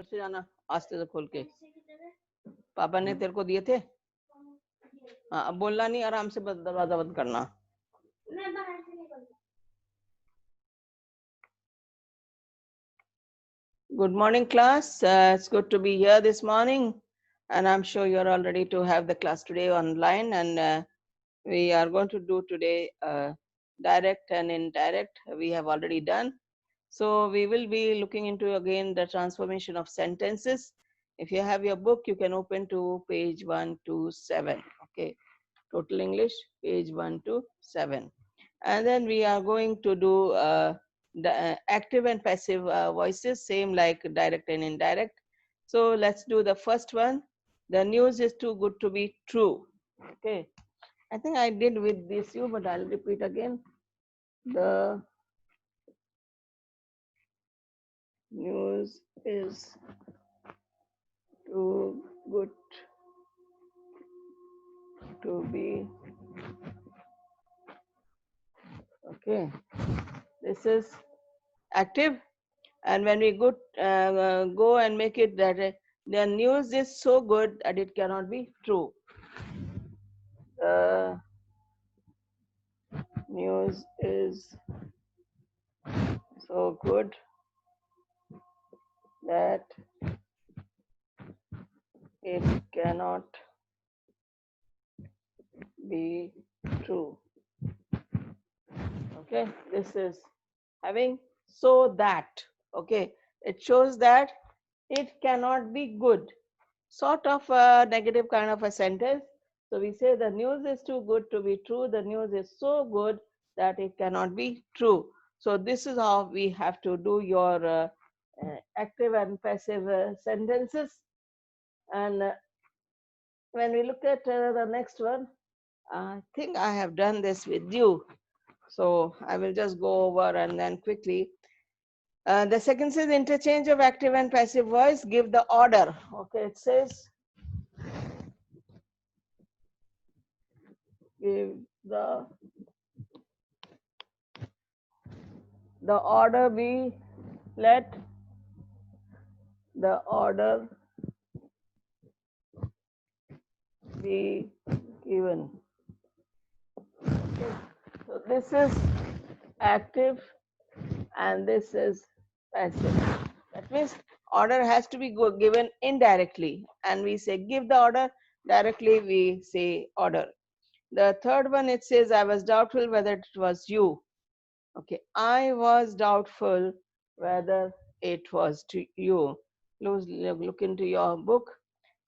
उधर से जाना आस्ते से खोल के पापा ने तेरे को दिए थे हाँ अब बोलना नहीं आराम से बस दरवाजा बंद करना Good morning, class. It's good to be here this morning, and I'm sure you're all ready to have the class today online. And we are going to do today direct and indirect. We have already done. So we will be looking into again the transformation of sentences. If you have your book, you can open to page 127. Okay, Total English, page 127. And then we are going to do the active and passive voices, same like direct and indirect. So let's do the first one. The news is too good to be true. Okay, I think I did with this but I'll repeat again. The news is too good to be okay. This is active, and when we go and make it that the news is so good that it cannot be true. The news is so good that it cannot be true. Okay, this is having so that. Okay, it shows that it cannot be good. Sort of a negative kind of a sentence. So we say the news is too good to be true. The news is so good that it cannot be true. So this is how we have to do your active and passive sentences. And when we look at the next one, I think I have done this with you. So I will just go over and then quickly. The second says interchange of active and passive voice. Give the order. Okay, it says give the order be, let the order be given. Okay. So this is active and this is passive. That means order has to be given indirectly, and we say give the order. Directly we say order. The third one, it says I was doubtful whether it was you. Okay, I was doubtful whether it was to you. Look into your book.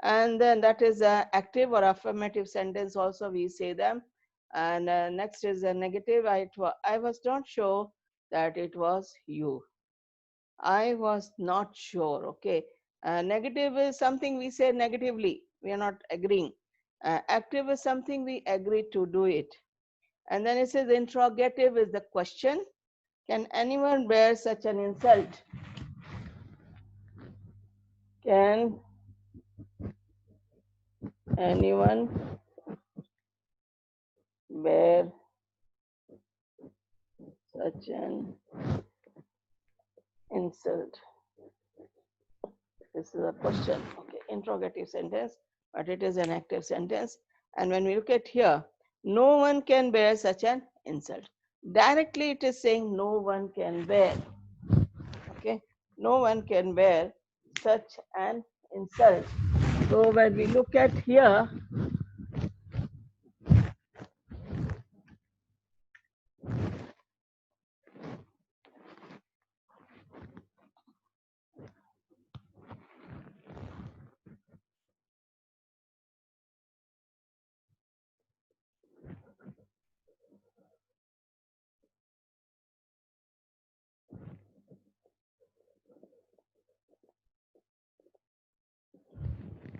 And then that is a active or affirmative sentence also we say them. And next is a negative. I was not sure that it was you. I was not sure. Okay, negative is something we say negatively, we are not agreeing. Active is something we agree to do it. And then it says interrogative is the question. Can anyone bear such an insult? Can anyone bear such an insult? This is a question. Okay, interrogative sentence, but it is an active sentence. And when we look at here, no one can bear such an insult. Directly it is saying no one can bear. Okay, no one can bear such an insult. So when we look at here,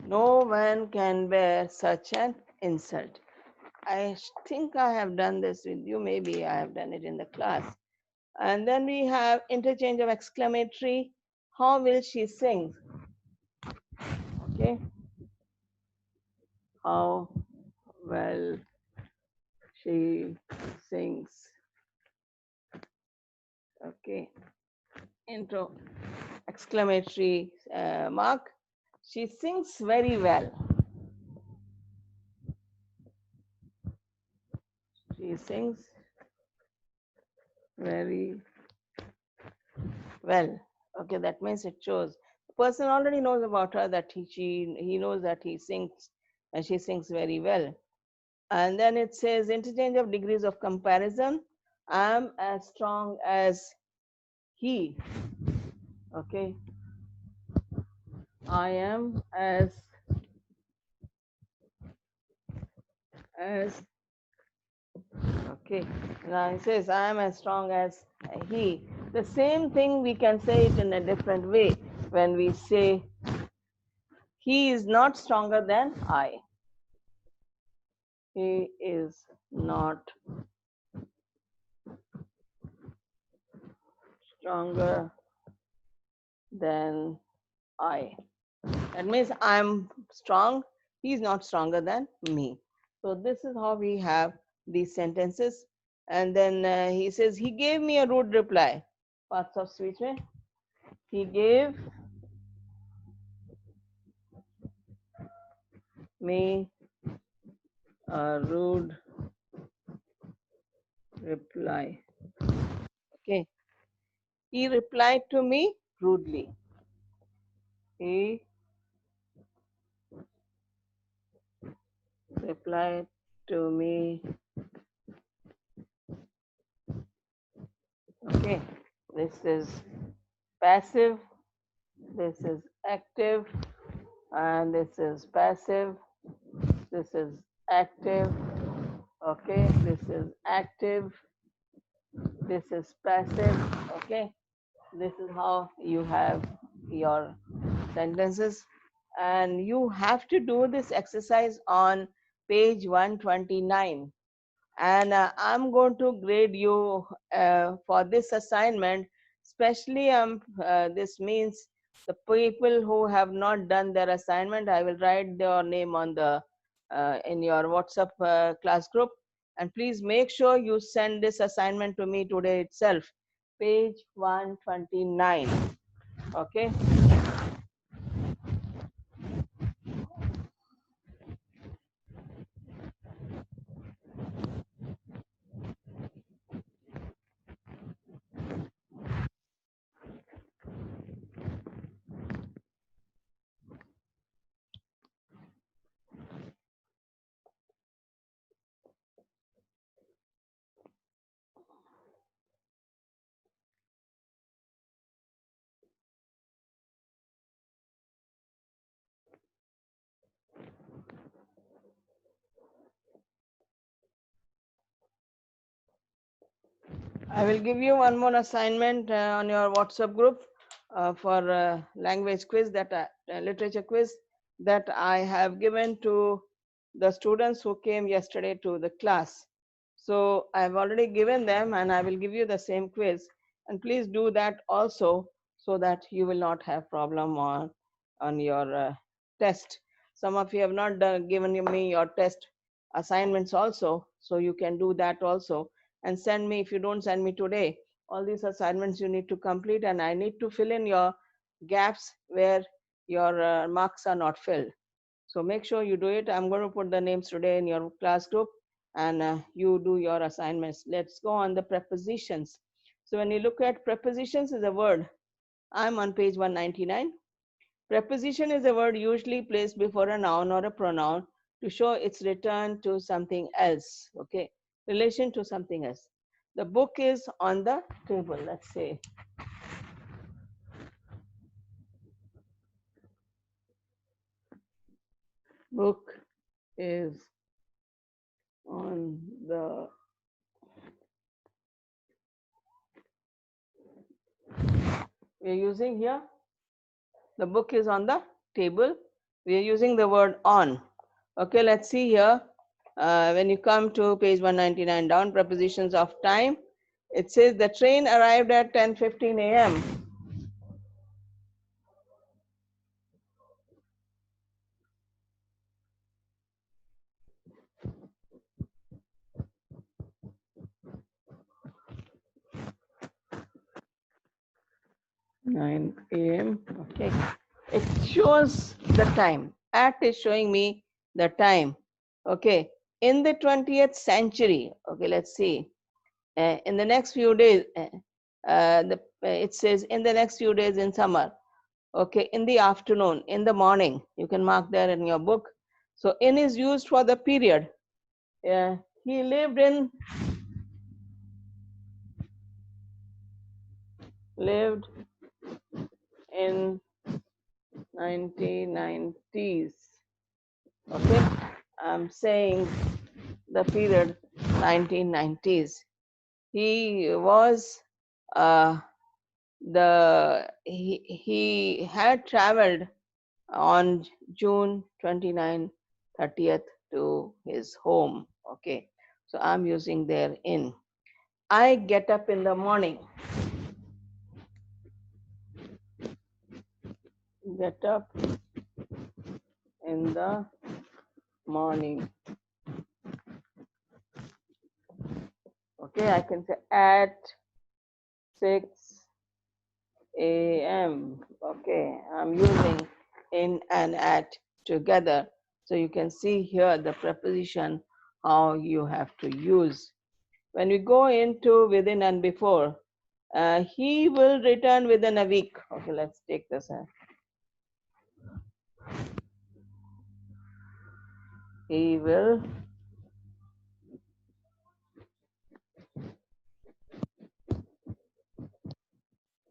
no man can bear such an insult. I think I have done this with you. Maybe I have done it in the class. And then we have interchange of exclamatory. How will she sing? Okay. How well she sings. Okay. intro exclamatory mark. She sings very well. She sings very well. Okay, that means it shows the person already knows about her that he knows that he sings and she sings very well. And then it says interchange of degrees of comparison. I am as strong as he. Okay, I am as okay. Now it says I am as strong as he. The same thing we can say it in a different way when we say he is not stronger than I. He is not stronger than I. That means I'm strong. He's not stronger than me. So this is how we have these sentences. And then he says, he gave me a rude reply. Parts of speech mein. He gave me a rude reply. Okay. He replied to me rudely. He replied to me. Okay. This is passive. This is active. And this is passive. This is active. Okay. This is active. This is passive. Okay. This is how you have your sentences, and you have to do this exercise on page 129, and I'm going to grade you for this assignment, especially this means the people who have not done their assignment. I will write your name on the in your WhatsApp class group, and please make sure you send this assignment to me today itself, page 129. Okay. I will give you one more assignment on your WhatsApp group for language quiz literature quiz that I have given to the students who came yesterday to the class. So I've already given them, and I will give you the same quiz. And please do that also, so that you will not have problem on your test. Some of you have not given me your test assignments also, so you can do that also, and send me. If you don't send me today, all these assignments you need to complete, and I need to fill in your gaps where your marks are not filled. So make sure you do it. I'm going to put the names today in your class group, and you do your assignments. Let's go on the prepositions. So when you look at prepositions is a word, I'm on page 199. Preposition is a word usually placed before a noun or a pronoun to show its return to something else. Okay, relation to something else. The book is on the table. Let's say book is on the, we're using here, the book is on the table. We are using the word on. Okay, let's see here. When you come to page 199 down, prepositions of time, it says the train arrived at 10:15 a.m. 9 a.m. Okay. It shows the time. At is showing me the time. Okay. In the 20th century, okay, let's see. In the next few days, it says in the next few days in summer. Okay, in the afternoon, in the morning, you can mark there in your book. So in is used for the period. He lived in 1990s. Okay, I'm saying the period 1990s. He was he had traveled on June 29, 30th to his home. Okay, so I'm using there in. I get up in the morning. Get up in the morning. Okay, I can say at 6 a.m. Okay, I'm using in and at together. So you can see here the preposition, how you have to use. When we go into within and before, he will return within a week. Okay, let's take this. He will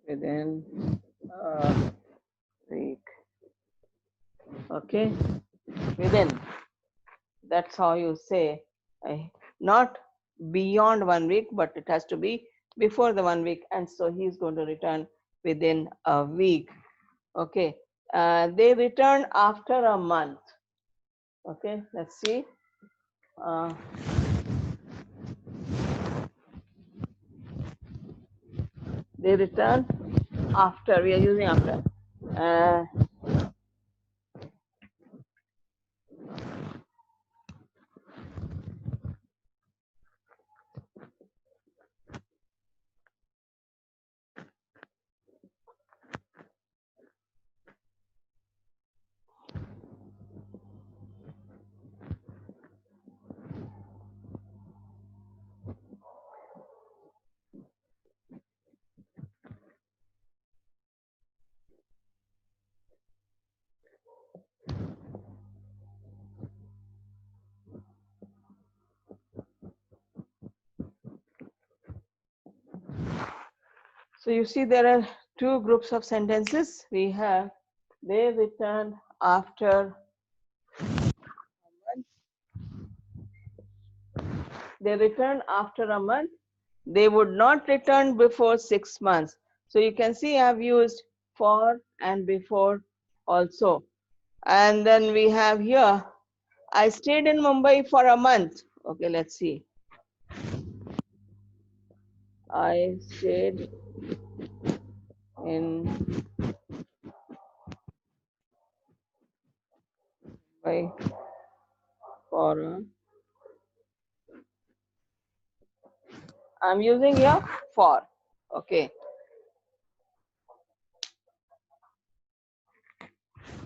within a week. Okay, within. That's how you say, not beyond 1 week, but it has to be before the 1 week. And so he's going to return within a week. Okay, they return after a month. Okay, let's see. They return after, we are using after. So you see there are two groups of sentences. We have they return after a month. They return after a month. They would not return before 6 months. So you can see I've used for and before also. And then we have here, I stayed in Mumbai for a month. Okay, let's see. I stayed in Mumbai for I'm using here for. Okay.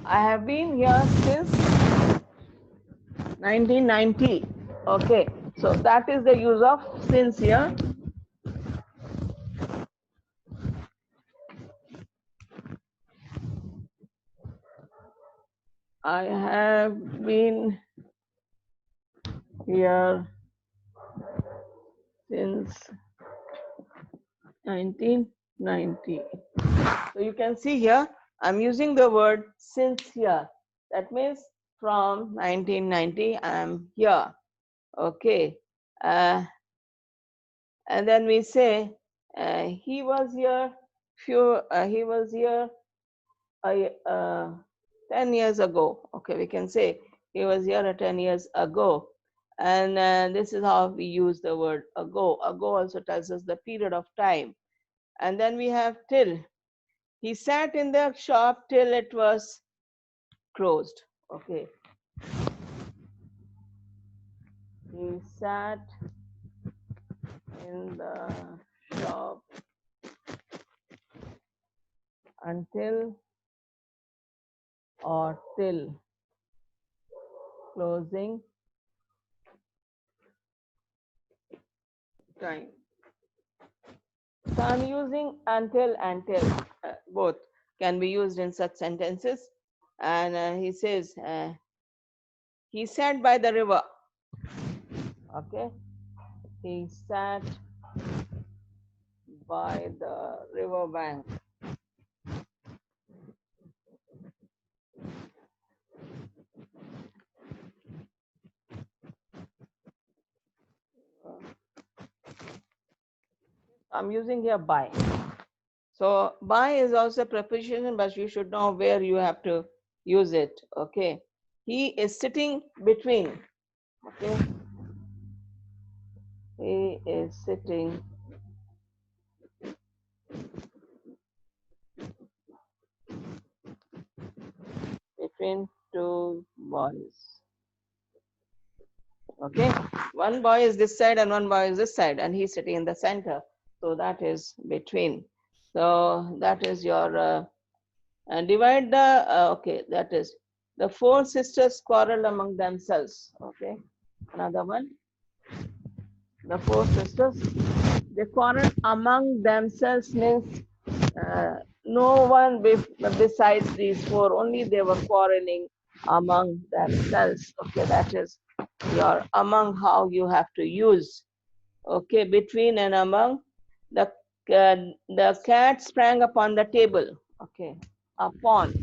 I have been here since 1990. Okay. So that is the use of since here. I have been here since 1990. So you can see here, I'm using the word since here. That means from 1990, I'm here. Okay. And then we say, he was here he was here 10 years ago. Okay, we can say he was here 10 years ago. And this is how we use the word ago. Ago also tells us the period of time. And then we have till. He sat in the shop till it was closed. Okay. He sat in the shop until or till closing time. So I'm using until and till. Both can be used in such sentences. And he says, he sat by the river. Okay. He sat by the river bank. I'm using here by. So by is also a preposition, but you should know where you have to use it. Okay. He is sitting between. Okay. He is sitting between two boys. Okay. One boy is this side and one boy is this side, and he's sitting in the center. So that is between. So that is your and divide the okay, that is the four sisters quarrel among themselves. Okay, another one, the four sisters, they quarrel among themselves means no one besides these four, only they were quarreling among themselves. Okay, that is your among, how you have to use. Okay, between and among. The the cat sprang upon the table. Okay, upon.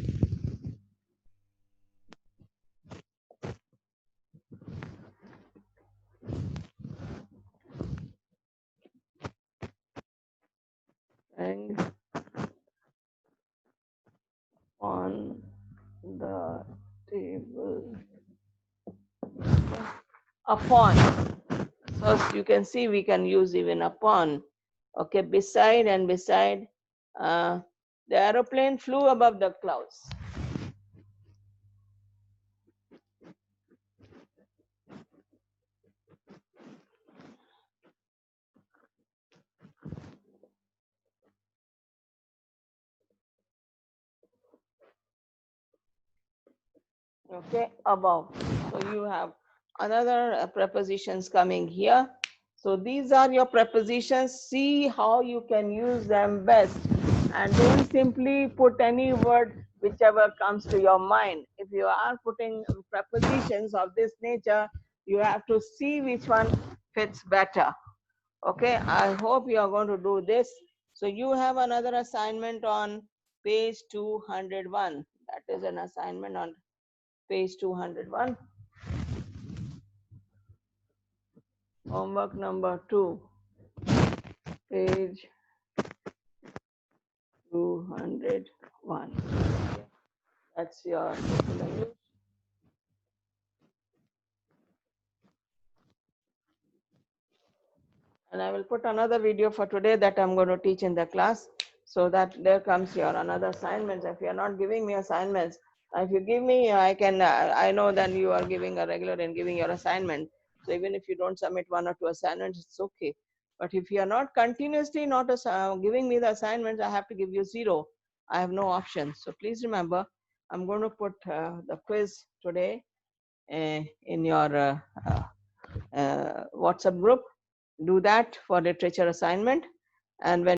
And on the table. Upon. So you can see we can use even upon. Okay, beside and beside. The aeroplane flew above the clouds. Okay, above. So you have another prepositions coming here. So these are your prepositions. See how you can use them best, and don't simply put any word whichever comes to your mind. If you are putting prepositions of this nature, you have to see which one fits better. Okay, I hope you are going to do this. So you have another assignment on page 201. That is an assignment on page 201. Homework number 2, page 201. That's your language. And I will put another video for today that I'm going to teach in the class. So that there comes your another assignments. If you are not giving me assignments, if you give me, I can, I know that you are giving a regular and giving your assignment. So even if you don't submit 1 or 2 assignments, it's okay. But if you are not continuously not giving me the assignments, I have to give you 0. I have no option. So please remember, I'm going to put the quiz today in your WhatsApp group. Do that for literature assignment. And when